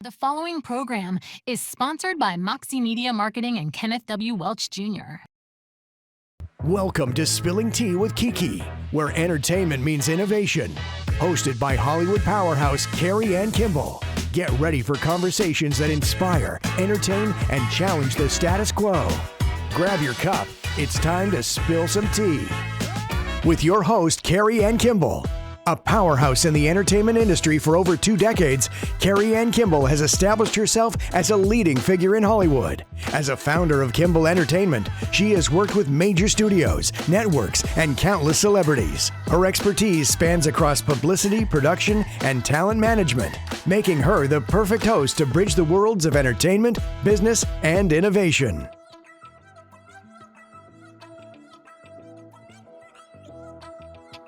The following program is sponsored by Moxie Media Marketing and Kenneth W. Welch Jr. Welcome to Spilling Tea with Kiki, where entertainment means innovation. Hosted by Hollywood powerhouse Carrie Ann Kimball. Get ready for conversations that inspire, entertain, and challenge the status quo. Grab your cup. It's time to spill some tea. With your host, Carrie Ann Kimball. A powerhouse in the entertainment industry for over 2 decades, Carrie Ann Kimball has established herself as a leading figure in Hollywood. As a founder of Kimball Entertainment, she has worked with major studios, networks, and countless celebrities. Her expertise spans across publicity, production, and talent management, making her the perfect host to bridge the worlds of entertainment, business, and innovation.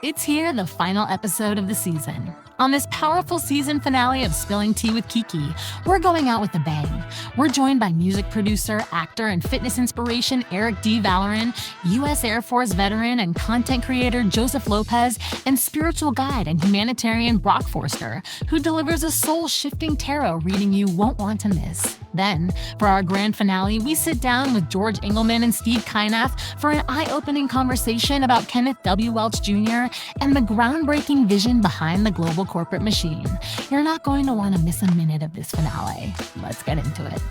It's here, the final episode of the season. On this powerful season finale of Spilling Tea with Kiki, we're going out with a bang. We're joined by music producer, actor, and fitness inspiration Eric D. Vallerin, U.S. Air Force veteran and content creator Joseph Lopez, and spiritual guide and humanitarian Broc Foerster, who delivers a soul-shifting tarot reading you won't want to miss. Then, for our grand finale, we sit down with George Engelmann and Steve Keinath for an eye-opening conversation about Kenneth W. Welch Jr. and the groundbreaking vision behind the global corporate machine. You're not going to want to miss a minute of this finale. Let's get into it.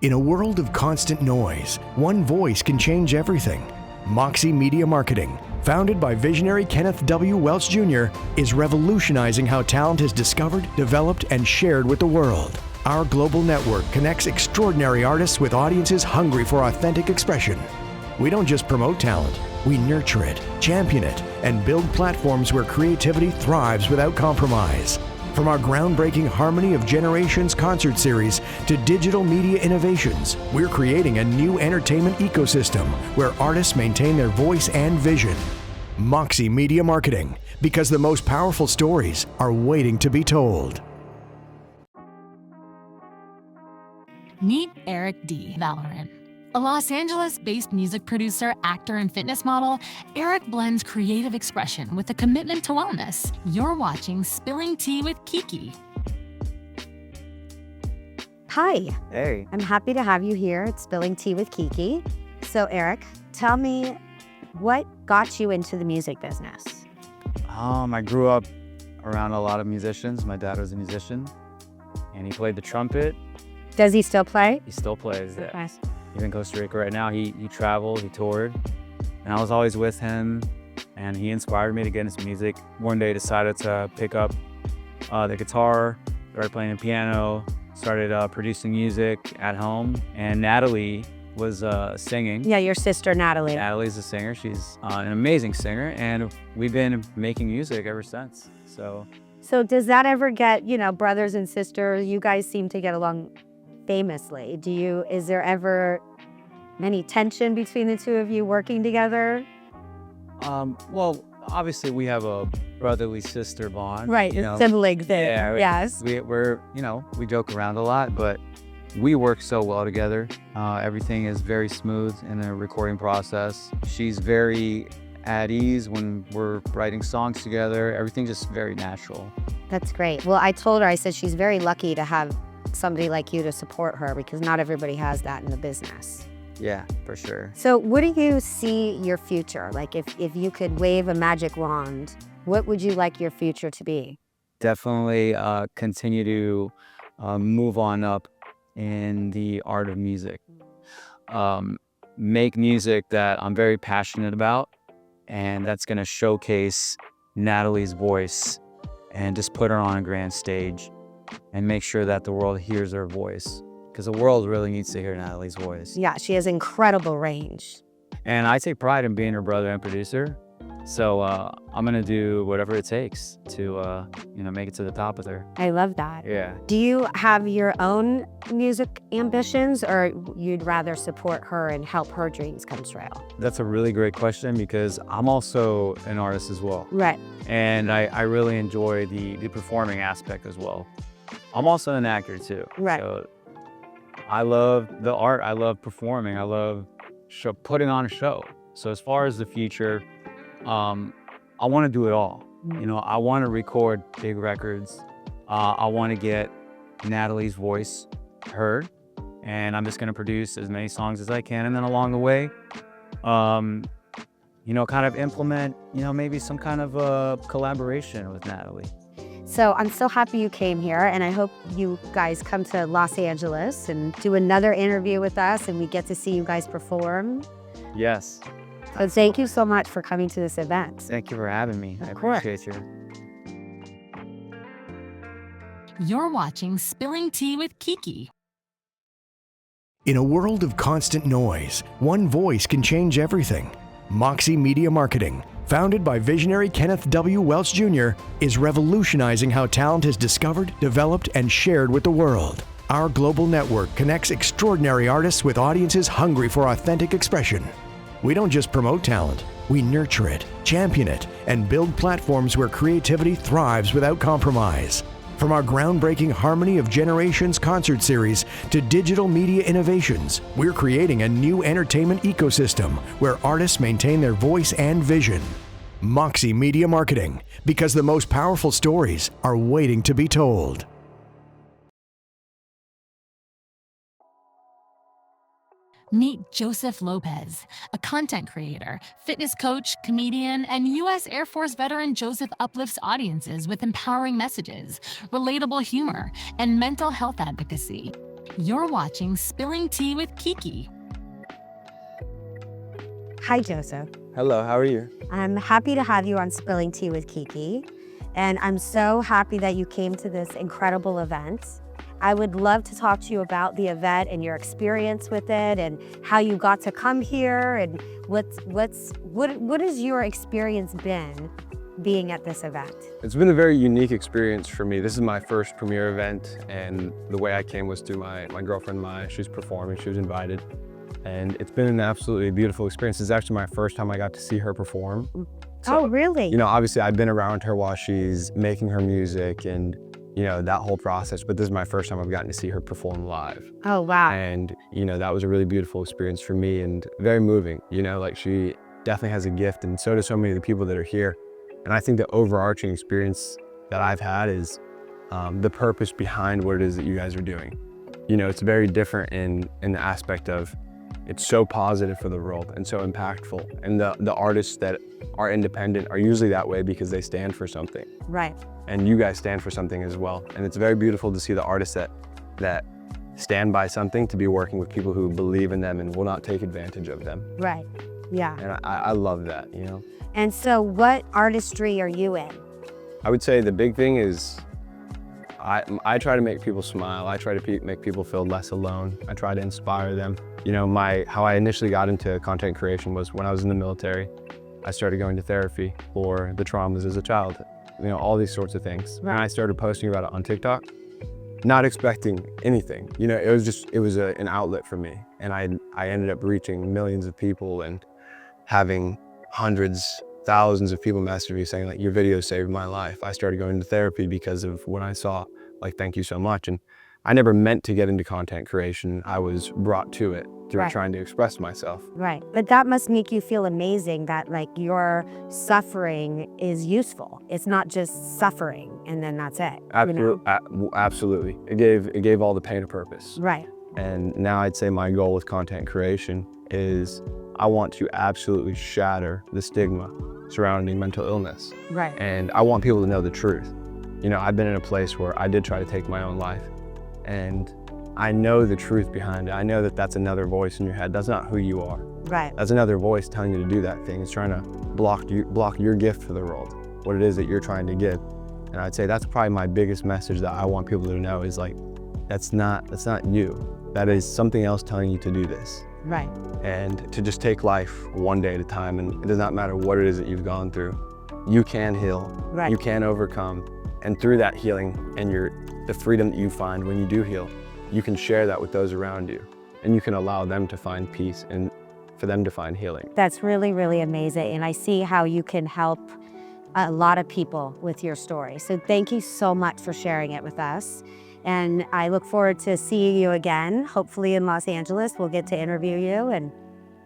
In a world of constant noise, one voice can change everything. Moxie Media Marketing, founded by visionary Kenneth W. Welch Jr., is revolutionizing how talent is discovered, developed, and shared with the world. Our global network connects extraordinary artists with audiences hungry for authentic expression. We don't just promote talent, we nurture it, champion it, and build platforms where creativity thrives without compromise. From our groundbreaking Harmony of Generations concert series to digital media innovations, we're creating a new entertainment ecosystem where artists maintain their voice and vision. Moxie Media Marketing, because the most powerful stories are waiting to be told. Meet Eric D. Vallerin. A Los Angeles-based music producer, actor, and fitness model, Eric blends creative expression with a commitment to wellness. You're watching Spilling Tea with Kiki. Hi. Hey. I'm happy to have you here at Spilling Tea with Kiki. So Eric, tell me, what got you into the music business? I grew up around a lot of musicians. My dad was a musician, and he played the trumpet. Does he still play? He still plays, yeah. Nice. He's in Costa Rica right now. He traveled, he toured, and I was always with him, and he inspired me to get into music. One day decided to pick up the guitar, started playing the piano, started producing music at home, and Natalie was singing. Yeah, your sister Natalie. Natalie's a singer. She's an amazing singer, and we've been making music ever since. So does that ever get, brothers and sisters, you guys seem to get along famously. Is there ever any tension between the two of you working together? Well, obviously we have a brotherly sister bond. Right, sibling thing. Yeah, yes. We're we joke around a lot, but we work so well together. Everything is very smooth in the recording process. She's very at ease when we're writing songs together. Everything's just very natural. That's great. Well, I told her, I said she's very lucky to have somebody like you to support her, because not everybody has that in the business. Yeah, for sure. So what do you see your future? Like if you could wave a magic wand, what would you like your future to be? Definitely continue to move on up in the art of music. Make music that I'm very passionate about, and that's going to showcase Natalie's voice and just put her on a grand stage and make sure that the world hears her voice, because the world really needs to hear Natalie's voice. Yeah, she has incredible range. And I take pride in being her brother and producer. So I'm going to do whatever it takes to, make it to the top with her. I love that. Yeah. Do you have your own music ambitions, or you'd rather support her and help her dreams come true? That's a really great question, because I'm also an artist as well. Right. And I really enjoy the performing aspect as well. I'm also an actor too. Right. So I love the art. I love performing. I love putting on a show. So as far as the future, I want to do it all. You know, I want to record big records. I want to get Natalie's voice heard, and I'm just going to produce as many songs as I can. And then along the way, you know, kind of implement, you know, maybe some kind of a collaboration with Natalie. So I'm so happy you came here, and I hope you guys come to Los Angeles and do another interview with us, and we get to see you guys perform. Yes. So thank you so much for coming to this event. Thank you for having me. I Of course. appreciate you. You're watching Spilling Tea with Kiki. In a world of constant noise, one voice can change everything. Moxie Media Marketing, founded by visionary Kenneth W. Welch Jr., is revolutionizing how talent is discovered, developed, and shared with the world. Our global network connects extraordinary artists with audiences hungry for authentic expression. We don't just promote talent, we nurture it, champion it, and build platforms where creativity thrives without compromise. From our groundbreaking Harmony of Generations concert series to digital media innovations, we're creating a new entertainment ecosystem where artists maintain their voice and vision. Moxie Media Marketing, because the most powerful stories are waiting to be told. Meet Joseph Lopez, a content creator, fitness coach, comedian, and U.S. Air Force veteran. Joseph uplifts audiences with empowering messages, relatable humor, and mental health advocacy. You're watching Spilling Tea with Kiki. Hi, Joseph. Hello, how are you? I'm happy to have you on Spilling Tea with Kiki, and I'm so happy that you came to this incredible event. I would love to talk to you about the event and your experience with it and how you got to come here and what has your experience been being at this event? It's been a very unique experience for me. This is my first premiere event, and the way I came was through my girlfriend Maya. She's performing, she was invited. And it's been an absolutely beautiful experience. It's actually my first time I got to see her perform. So, oh, really? You know, obviously I've been around her while she's making her music and, you know, that whole process, but this is my first time I've gotten to see her perform live. Oh, wow. And, you know, that was a really beautiful experience for me and very moving. You know, like she definitely has a gift, and so do so many of the people that are here. And I think the overarching experience that I've had is the purpose behind what it is that you guys are doing. You know, it's very different in the aspect of it's so positive for the world and so impactful. And the artists that are independent are usually that way because they stand for something. Right. And you guys stand for something as well. And it's very beautiful to see the artists that stand by something, to be working with people who believe in them and will not take advantage of them. Right. Yeah. And I love that, you know? And so what artistry are you in? I would say the big thing is I try to make people smile. I try to make people feel less alone. I try to inspire them. You know, how I initially got into content creation was when I was in the military. I started going to therapy for the traumas as a child, you know, all these sorts of things. Right. And I started posting about it on TikTok, not expecting anything. You know, it was an outlet for me. And I ended up reaching millions of people and having hundreds, thousands of people message me saying, like, your video saved my life. I started going to therapy because of what I saw. Like, thank you so much. And I never meant to get into content creation. I was brought to it through Right. trying to express myself. Right. But that must make you feel amazing that like your suffering is useful. It's not just suffering and then that's it. You know? Absolutely. It gave all the pain a purpose. Right. And now I'd say my goal with content creation is I want to absolutely shatter the stigma surrounding mental illness. Right. And I want people to know the truth. You know, I've been in a place where I did try to take my own life, and I know the truth behind it. I know that that's another voice in your head. That's not who you are. Right. That's another voice telling you to do that thing. It's trying to block your gift for the world, what it is that you're trying to give. And I'd say that's probably my biggest message that I want people to know is like, that's not you. That is something else telling you to do this. Right. And to just take life one day at a time, and it does not matter what it is that you've gone through. You can heal. Right. You can overcome. And through that healing and the freedom that you find when you do heal, you can share that with those around you, and you can allow them to find peace and for them to find healing. That's really, really amazing. And I see how you can help a lot of people with your story. So thank you so much for sharing it with us. And I look forward to seeing you again, hopefully in Los Angeles. We'll get to interview you. And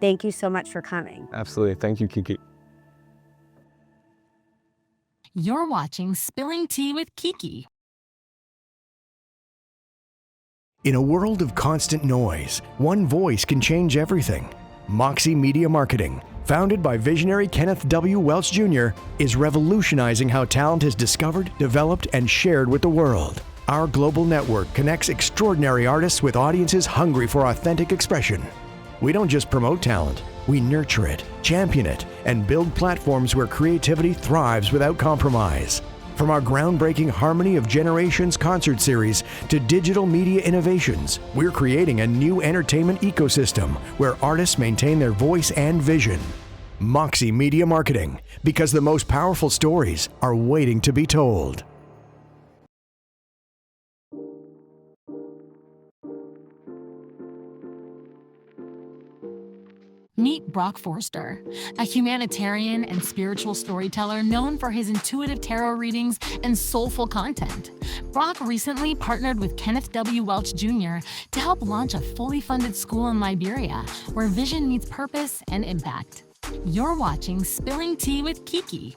thank you so much for coming. Absolutely. Thank you, Kiki. You're watching Spilling Tea with Kiki. In a world of constant noise, one voice can change everything. Moxie Media Marketing, founded by visionary Kenneth W. Welch Jr., is revolutionizing how talent is discovered, developed, and shared with the world. Our global network connects extraordinary artists with audiences hungry for authentic expression. We don't just promote talent, we nurture it, champion it, and build platforms where creativity thrives without compromise. From our groundbreaking Harmony of Generations concert series to digital media innovations, we're creating a new entertainment ecosystem where artists maintain their voice and vision. Moxie Media Marketing, because the most powerful stories are waiting to be told. Meet Broc Foerster, a humanitarian and spiritual storyteller known for his intuitive tarot readings and soulful content. Broc recently partnered with Kenneth W. Welch Jr. to help launch a fully funded school in Liberia where vision meets purpose and impact. You're watching Spilling Tea with Kiki.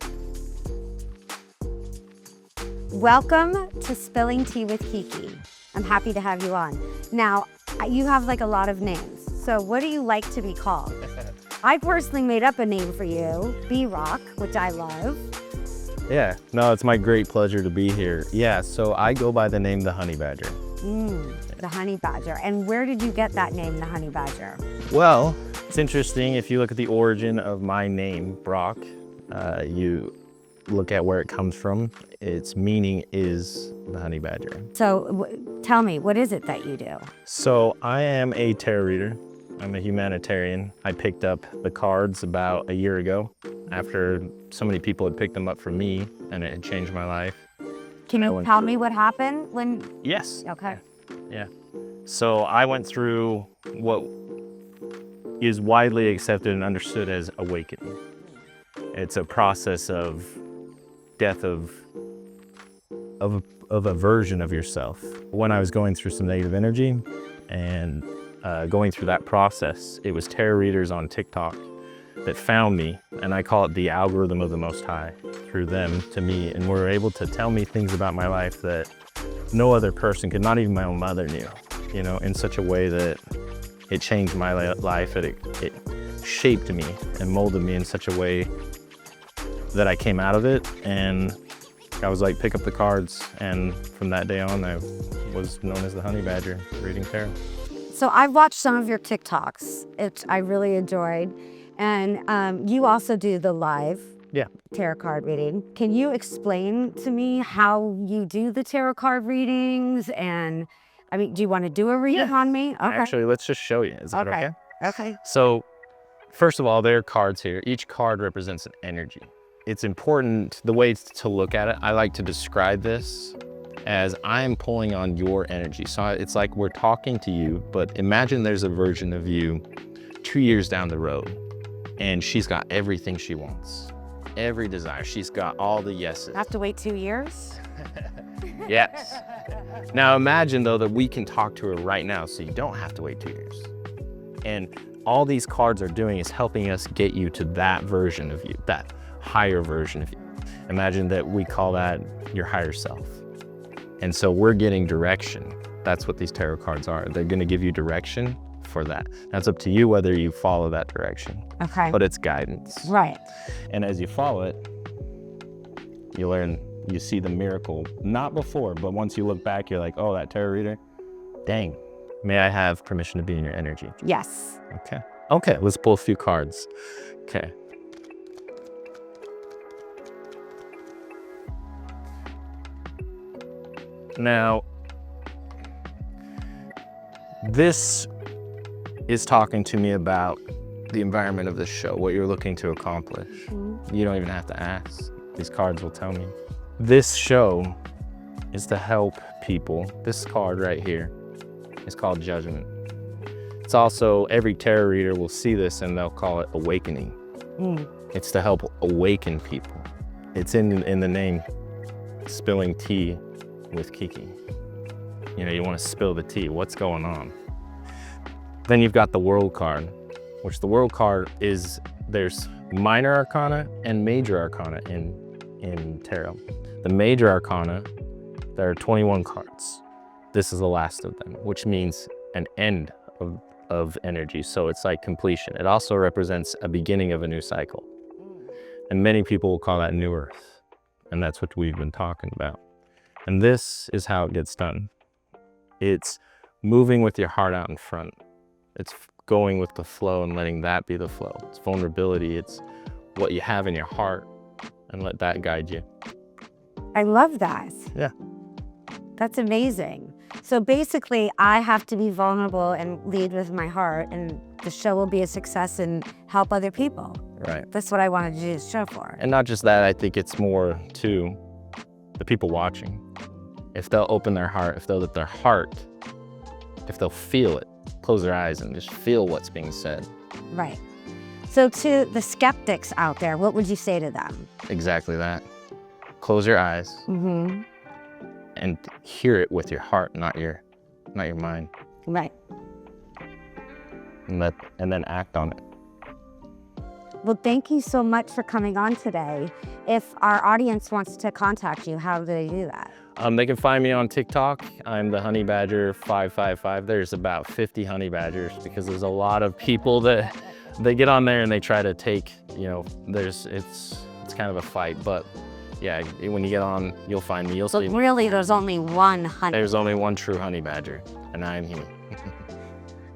Welcome to Spilling Tea with Kiki. I'm happy to have you on. Now, you have like a lot of names. So what do you like to be called? I personally made up a name for you, B-Rock, which I love. Yeah, no, it's my great pleasure to be here. Yeah, so I go by the name the Honey Badger. The Honey Badger. And where did you get that name, the Honey Badger? Well, it's interesting. If you look at the origin of my name, Broc, you look at where it comes from. Its meaning is the Honey Badger. So tell me, what is it that you do? So I am a tarot reader. I'm a humanitarian. I picked up the cards about a year ago after so many people had picked them up for me, and it had changed my life. Can you tell me what happened when? Yes. Okay. Yeah. So I went through what is widely accepted and understood as awakening. It's a process of death of a version of yourself. When I was going through some negative energy and going through that process, it was tarot readers on TikTok that found me, and I call it the algorithm of the Most High, through them to me, and were able to tell me things about my life that no other person could, not even my own mother knew, you know, in such a way that it changed my life, that it shaped me and molded me in such a way that I came out of it, and I was like, pick up the cards, and from that day on, I was known as the Honey Badger, reading tarot. So I've watched some of your TikToks, which I really enjoyed, and you also do the live tarot card reading. Can you explain to me how you do the tarot card readings? And I mean, do you want to do a reading on me? Okay. Actually, let's just show you. Is that okay? Okay. So, first of all, there are cards here. Each card represents an energy. It's important, the way to look at it, I like to describe this as I'm pulling on your energy. So it's like we're talking to you, but imagine there's a version of you 2 years down the road, and she's got everything she wants, every desire. She's got all the yeses. I have to wait 2 years? Yes. Now imagine though that we can talk to her right now, so you don't have to wait 2 years. And all these cards are doing is helping us get you to that version of you, that higher version of you. Imagine that we call that your higher self. And so we're getting direction. That's what these tarot cards are. They're gonna give you direction for that. That's up to you whether you follow that direction. Okay. But it's guidance. Right. And as you follow it, you learn, you see the miracle, not before, but once you look back, you're like, oh, that tarot reader, dang. May I have permission to be in your energy? Yes. Okay. Okay, let's pull a few cards. Okay. Now, this is talking to me about the environment of this show, what you're looking to accomplish. You don't even have to ask. These cards will tell me. This show is to help people. This card right here is called Judgment. It's also, every tarot reader will see this and they'll call it Awakening. It's to help awaken people. It's in the name, Spilling Tea with Kiki. You know, you want to spill the tea. What's going on? Then you've got the World card, which the World card is, there's minor arcana and major arcana in tarot. The major arcana, there are 21 cards. This is the last of them, which means an end of energy. So it's like completion. It also represents a beginning of a new cycle. And many people will call that New Earth. And that's what we've been talking about. And this is how it gets done. It's moving with your heart out in front. It's going with the flow and letting that be the flow. It's vulnerability. It's what you have in your heart, and let that guide you. I love that. Yeah. That's amazing. So basically, I have to be vulnerable and lead with my heart, and the show will be a success and help other people. Right. That's what I wanted to do this show for. And not just that, I think it's more to the people watching. If they'll open their heart, if they'll let their heart, if they'll feel it, close their eyes and just feel what's being said. Right. So to the skeptics out there, what would you say to them? Exactly that. Close your eyes and hear it with your heart, not your mind. Right. And then act on it. Well, thank you so much for coming on today. If our audience wants to contact you, how do they do that? They can find me on TikTok. I'm the Honey Badger 555. There's about 50 honey badgers because there's a lot of people that they get on there and they try to take, it's kind of a fight, but yeah, when you get on, you'll find me, you'll see me. Really, there's only one honey. There's only one true honey badger, and I'm him.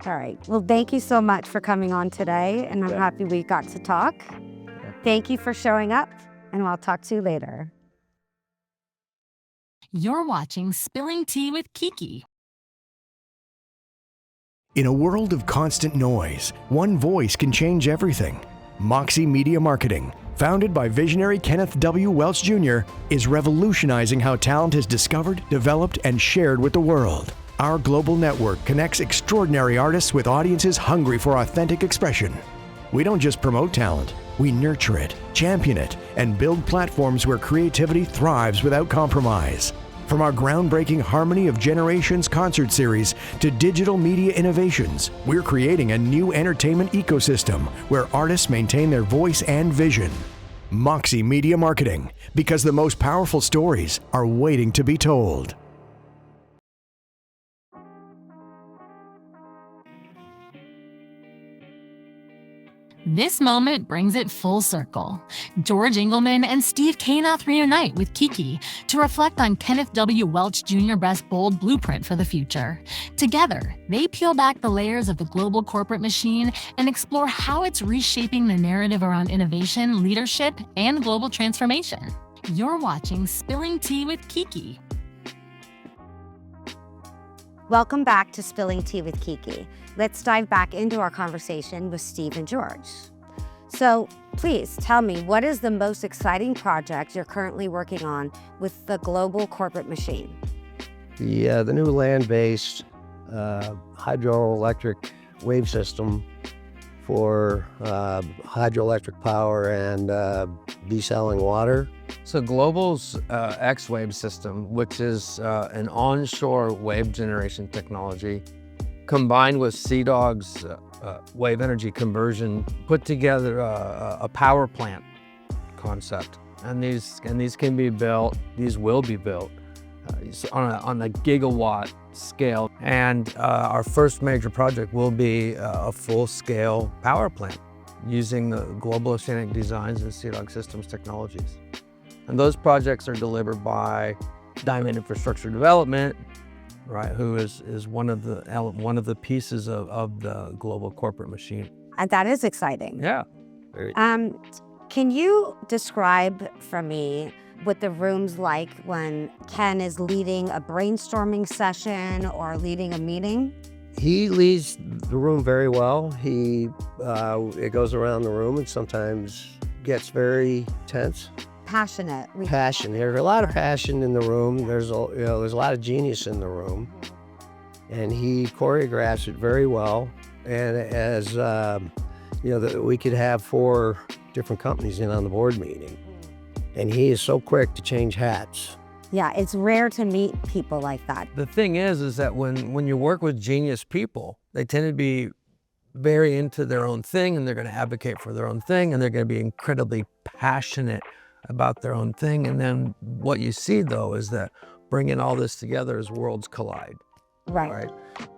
All right. Well, thank you so much for coming on today, and I'm happy we got to talk. Yeah. Thank you for showing up, and I'll talk to you later. You're watching Spilling Tea with Kiki. In a world of constant noise, one voice can change everything. Moxie Media Marketing, founded by visionary Kenneth W. Welch Jr., is revolutionizing how talent is discovered, developed, and shared with the world. Our global network connects extraordinary artists with audiences hungry for authentic expression. We don't just promote talent, we nurture it, champion it, and build platforms where creativity thrives without compromise. From our groundbreaking Harmony of Generations concert series to digital media innovations, we're creating a new entertainment ecosystem where artists maintain their voice and vision. Moxie Media Marketing, because the most powerful stories are waiting to be told. This moment brings it full circle. Georg Engelmann and Steve Keinath reunite with Kiki to reflect on Kenneth W. Welch Jr. Best's bold blueprint for the future. Together, they peel back the layers of the global corporate machine and explore how it's reshaping the narrative around innovation, leadership, and global transformation. You're watching Spilling Tea with Kiki. Welcome back to Spilling Tea with Kiki. Let's dive back into our conversation with Steve and Georg. So please tell me, what is the most exciting project you're currently working on with the global corporate machine? The new land-based hydroelectric wave system for hydroelectric power and desaling water. So Global's X-Wave system, which is an onshore wave generation technology, combined with CDOG's wave energy conversion, put together a power plant concept. And these can be built, these will be built on a gigawatt scale. And our first major project will be a full-scale power plant using the Globaloceanicdesignsinc and CDOG systems technologies. And those projects are delivered by Diamond Infrastructure Development, right? Who is one of the pieces of the global corporate machine. And that is exciting. Yeah. Can you describe for me what the room's like when Ken is leading a brainstorming session or leading a meeting? He leads the room very well. It goes around the room and sometimes gets very tense. Passionate. Passion. There's a lot of passion in the room. There's a lot of genius in the room, and he choreographs it very well. And as we could have 4 different companies in on the board meeting, and he is so quick to change hats. Yeah, it's rare to meet people like that. The thing is that when you work with genius people, they tend to be very into their own thing, and they're going to advocate for their own thing, and they're going to be incredibly passionate about their own thing. And then what you see, though, is that bringing all this together as worlds collide. Right.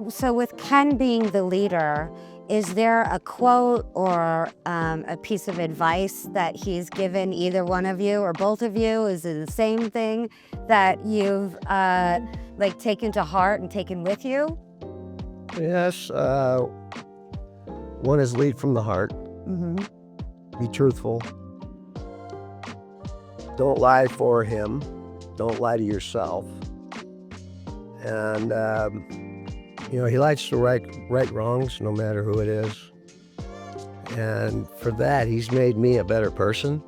So with Ken being the leader, is there a quote or a piece of advice that he's given either one of you or both of you? Is it the same thing that you've like taken to heart and taken with you? Yes. One is lead from the heart. Be truthful. Don't lie for him. Don't lie to yourself. And you know, he likes to right wrongs, no matter who it is. And for that, he's made me a better person.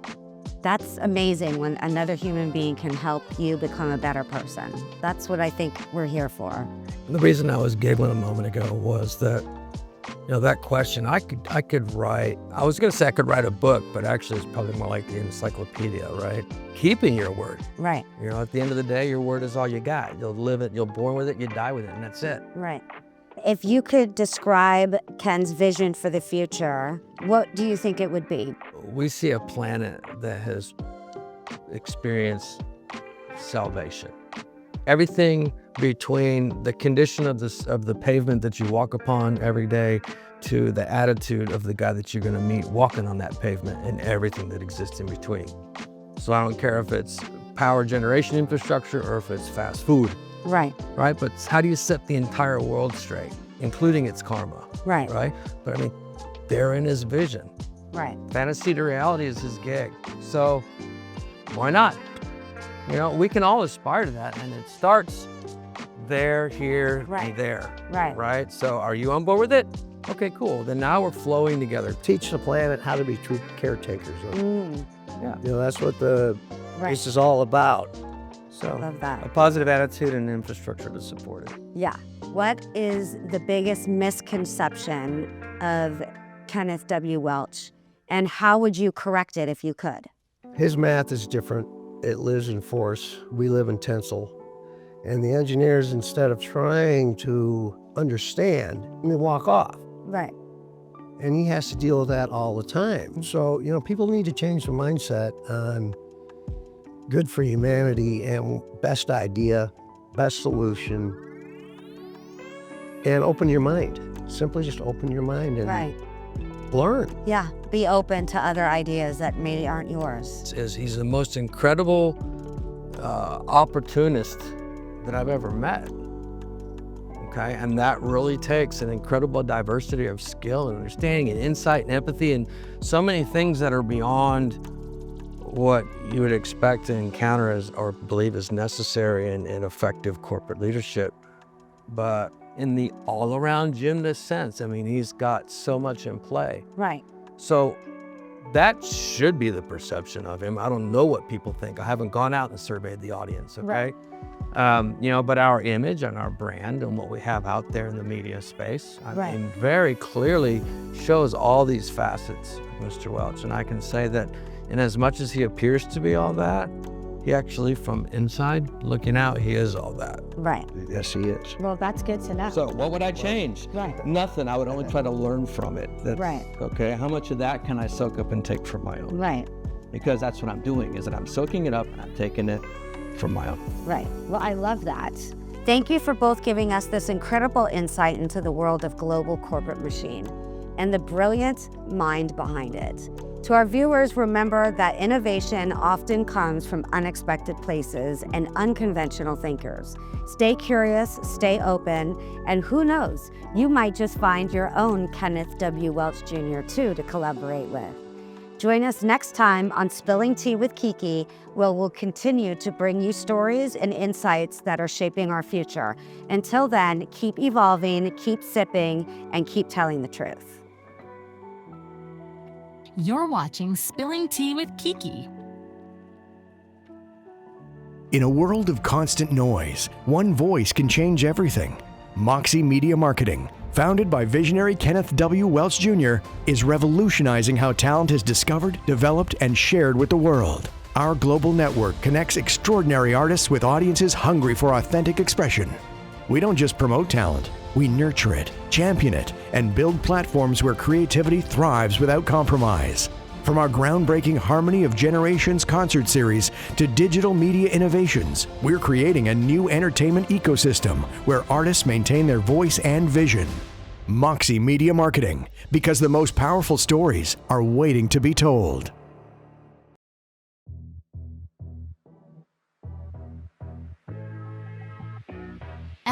That's amazing when another human being can help you become a better person. That's what I think we're here for. The reason I was giggling a moment ago was that, you know, that question, I could write, I was going to say I could write a book, but actually it's probably more like the encyclopedia, right? Keeping your word. Right. You know, at the end of the day, your word is all you got. You'll live it, you're born with it, you die with it, and that's it. Right. If you could describe Ken's vision for the future, what do you think it would be? We see a planet that has experienced salvation. Everything between the condition of the pavement that you walk upon every day to the attitude of the guy that you're going to meet walking on that pavement and everything that exists in between. So I don't care if it's power generation infrastructure or if it's fast food. Right. Right? But how do you set the entire world straight, including its karma? Right. Right? But I mean, therein is vision. Right. Fantasy to reality is his gig. So why not? You know, we can all aspire to that, and it starts there, here, and there. Right. Right? So are you on board with it? Okay, cool. Then now we're flowing together. Teach the planet how to be true caretakers. Yeah. You know, that's what this is all about. So Love that. a positive attitude and infrastructure to support it. Yeah. What is the biggest misconception of Kenneth W. Welch, and how would you correct it if you could? His math is different. It lives in force. We live in tensile. And the engineers, instead of trying to understand, they walk off. Right. And he has to deal with that all the time. So, you know, people need to change their mindset on good for humanity and best idea, best solution, and open your mind. Simply just open your mind and learn. Yeah. Be open to other ideas that maybe aren't yours. He's the most incredible opportunist that I've ever met. Okay, and that really takes an incredible diversity of skill and understanding and insight and empathy and so many things that are beyond what you would expect to encounter as or believe is necessary in effective corporate leadership. But in the all-around gymnast sense, I mean, he's got so much in play. Right. So that should be the perception of him. I don't know what people think. I haven't gone out and surveyed the audience, okay? Right. You know, but our image and our brand and what we have out there in the media space, I mean, very clearly shows all these facets of Mr. Welch. And I can say that in as much as he appears to be all that, he actually, from inside looking out, he is all that. Right. Yes, he is. Well, that's good to know. So what would I change? Right. Nothing. I would only try to learn from it. Right. Okay, how much of that can I soak up and take for my own? Right. Because that's what I'm doing, is that I'm soaking it up and I'm taking it from my own. Right. Well, I love that. Thank you for both giving us this incredible insight into the world of global corporate machine and the brilliant mind behind it. To our viewers, remember that innovation often comes from unexpected places and unconventional thinkers. Stay curious, stay open, and who knows, you might just find your own Kenneth W. Welch Jr. too to collaborate with. Join us next time on Spilling Tea with Kiki, where we'll continue to bring you stories and insights that are shaping our future. Until then, keep evolving, keep sipping, and keep telling the truth. You're watching Spilling Tea with Kiki. In a world of constant noise, one voice can change everything. Moxie Media Marketing, founded by visionary Kenneth W. Welch Jr., is revolutionizing how talent is discovered, developed, and shared with the world. Our global network connects extraordinary artists with audiences hungry for authentic expression. We don't just promote talent, we nurture it, champion it, and build platforms where creativity thrives without compromise. From our groundbreaking Harmony of Generations concert series to digital media innovations, we're creating a new entertainment ecosystem where artists maintain their voice and vision. Moxie Media Marketing, because the most powerful stories are waiting to be told.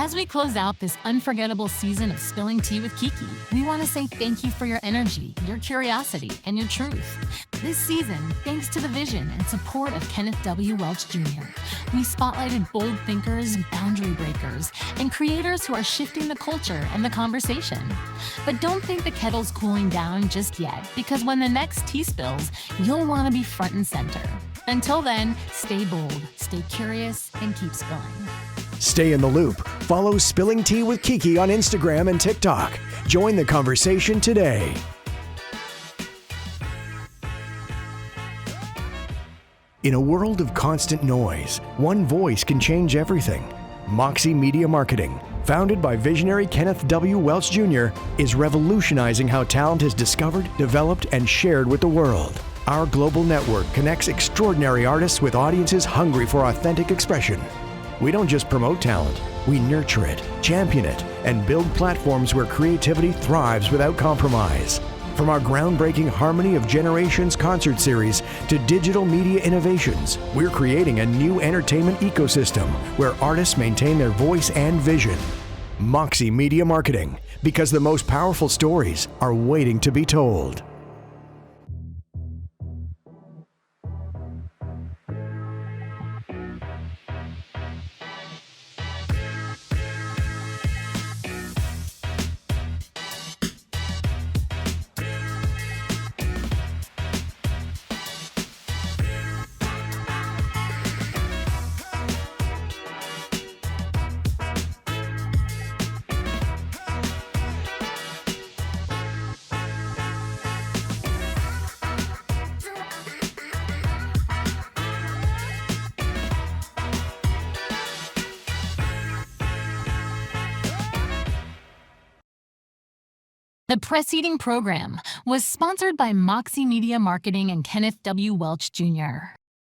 As we close out this unforgettable season of Spilling Tea with Kiki, we want to say thank you for your energy, your curiosity, and your truth. This season, thanks to the vision and support of Kenneth W. Welch Jr., we spotlighted bold thinkers, boundary breakers, and creators who are shifting the culture and the conversation. But don't think the kettle's cooling down just yet, because when the next tea spills, you'll want to be front and center. Until then, stay bold, stay curious, and keep spilling. Stay in the loop. Follow Spilling Tea with Kiki on Instagram and TikTok. Join the conversation today. In a world of constant noise, one voice can change everything. Moxie Media Marketing, founded by visionary Kenneth W. Welch Jr., is revolutionizing how talent is discovered, developed, and shared with the world. Our global network connects extraordinary artists with audiences hungry for authentic expression. We don't just promote talent, we nurture it, champion it, and build platforms where creativity thrives without compromise. From our groundbreaking Harmony of Generations concert series to digital media innovations, we're creating a new entertainment ecosystem where artists maintain their voice and vision. Moxie Media Marketing, because the most powerful stories are waiting to be told. The preceding program was sponsored by Moxie Media Marketing and Kenneth W. Welch Jr.